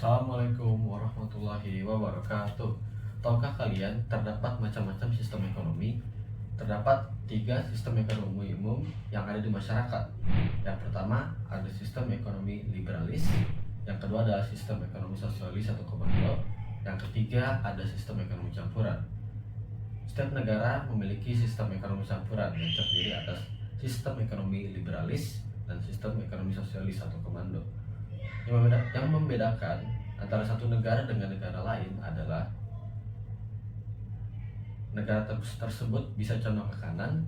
Assalamualaikum warahmatullahi wabarakatuh. Tahukah kalian terdapat macam-macam sistem ekonomi? Terdapat 3 sistem ekonomi umum yang ada di masyarakat. Yang pertama ada sistem ekonomi liberalis, yang kedua adalah sistem ekonomi sosialis atau komando, yang ketiga ada sistem ekonomi campuran. Setiap negara memiliki sistem ekonomi campuran yang terdiri atas sistem ekonomi liberalis dan sistem ekonomi sosialis atau komando. Yang membedakan antara satu negara dengan negara lain adalah negara tersebut bisa condong ke kanan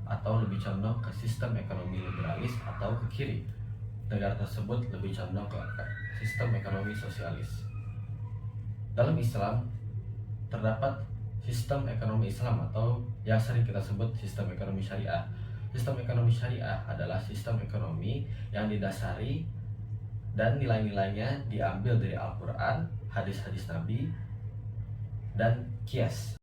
atau lebih condong ke sistem ekonomi liberalis atau ke kiri. Negara tersebut lebih condong ke sistem ekonomi sosialis. Dalam Islam terdapat sistem ekonomi Islam atau yang sering kita sebut sistem ekonomi syariah. Sistem ekonomi syariah adalah sistem ekonomi yang didasari dan nilai-nilainya diambil dari Al-Quran, hadis-hadis Nabi, dan Qiyas.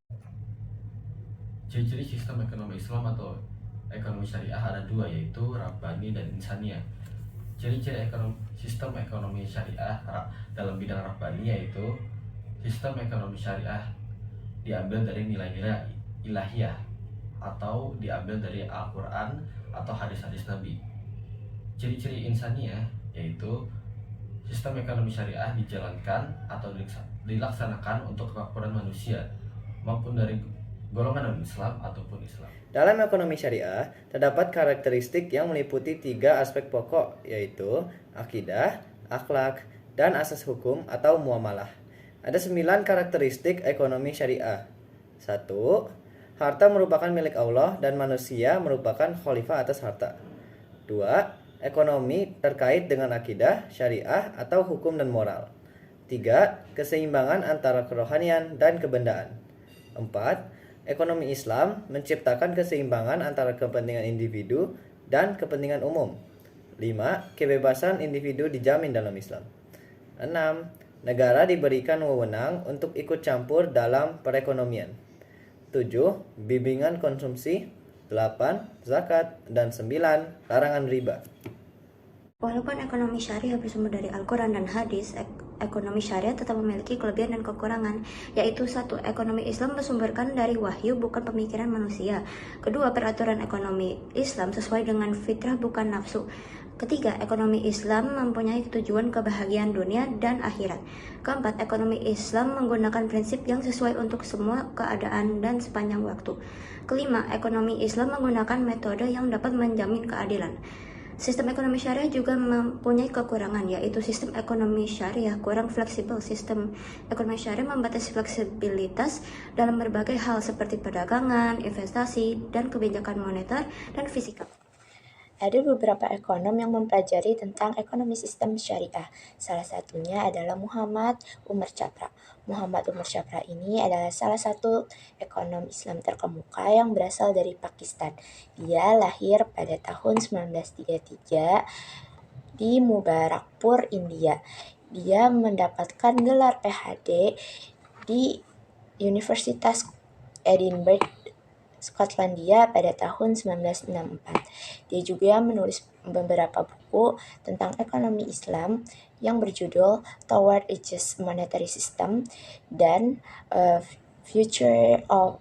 Ciri-ciri sistem ekonomi Islam atau ekonomi syariah ada 2, yaitu Rabbani dan Insaniyah. Ciri-ciri sistem ekonomi syariah dalam bidang Rabbani yaitu sistem ekonomi syariah diambil dari nilai-nilai ilahiyah atau diambil dari Al-Quran atau hadis-hadis Nabi. Ciri-ciri Insaniyah yaitu sistem ekonomi syariah dijalankan atau dilaksanakan untuk kemakmuran manusia maupun dari golongan non-Islam ataupun Islam. Dalam ekonomi syariah, terdapat karakteristik yang meliputi 3 aspek pokok, yaitu akidah, akhlak, dan asas hukum atau muamalah. Ada 9 karakteristik ekonomi syariah. 1. Harta merupakan milik Allah dan manusia merupakan khalifah atas harta. 2. Ekonomi terkait dengan akidah, syariah, atau hukum dan moral. 3. Keseimbangan antara kerohanian dan kebendaan. 4. Ekonomi Islam menciptakan keseimbangan antara kepentingan individu dan kepentingan umum. 5. Kebebasan individu dijamin dalam Islam. 6. Negara diberikan wewenang untuk ikut campur dalam perekonomian. 7. Bimbingan konsumsi. 8. Zakat. Dan 9. Larangan riba. Walaupun ekonomi syariah bersumber dari Al-Quran dan hadis, ekonomi syariah tetap memiliki kelebihan dan kekurangan, yaitu 1. Ekonomi Islam bersumberkan dari wahyu bukan pemikiran manusia. 2. Peraturan ekonomi Islam sesuai dengan fitrah bukan nafsu. 3. Ekonomi Islam mempunyai tujuan kebahagiaan dunia dan akhirat. 4. Ekonomi Islam menggunakan prinsip yang sesuai untuk semua keadaan dan sepanjang waktu. 5. Ekonomi Islam menggunakan metode yang dapat menjamin keadilan. Sistem ekonomi syariah juga mempunyai kekurangan, yaitu sistem ekonomi syariah kurang fleksibel. Sistem ekonomi syariah membatasi fleksibilitas dalam berbagai hal seperti perdagangan, investasi, dan kebijakan moneter dan fiskal. Ada beberapa ekonom yang mempelajari tentang ekonomi sistem syariah. Salah satunya adalah Muhammad Umar Chapra. Muhammad Umar Chapra ini adalah salah satu ekonom Islam terkemuka yang berasal dari Pakistan. Dia lahir pada tahun 1933 di Mubarakpur, India. Dia mendapatkan gelar PhD di Universitas Edinburgh, Skotlandia pada tahun 1964. Dia juga menulis beberapa buku tentang ekonomi Islam yang berjudul Toward a Just Monetary System dan Future of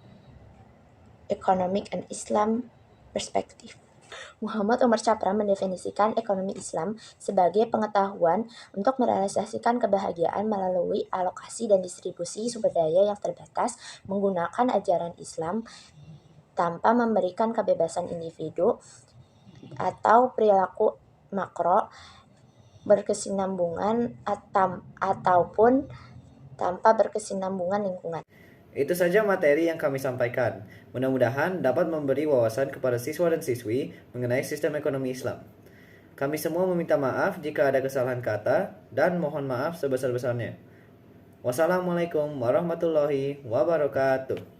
Economic and Islam Perspective. Muhammad Umar Chapra mendefinisikan ekonomi Islam sebagai pengetahuan untuk merealisasikan kebahagiaan melalui alokasi dan distribusi sumber daya yang terbatas menggunakan ajaran Islam tanpa memberikan kebebasan individu atau perilaku makro berkesinambungan ataupun tanpa berkesinambungan lingkungan. Itu saja materi yang kami sampaikan. Mudah-mudahan dapat memberi wawasan kepada siswa dan siswi mengenai sistem ekonomi Islam. Kami semua meminta maaf jika ada kesalahan kata dan mohon maaf sebesar-besarnya. Wassalamualaikum warahmatullahi wabarakatuh.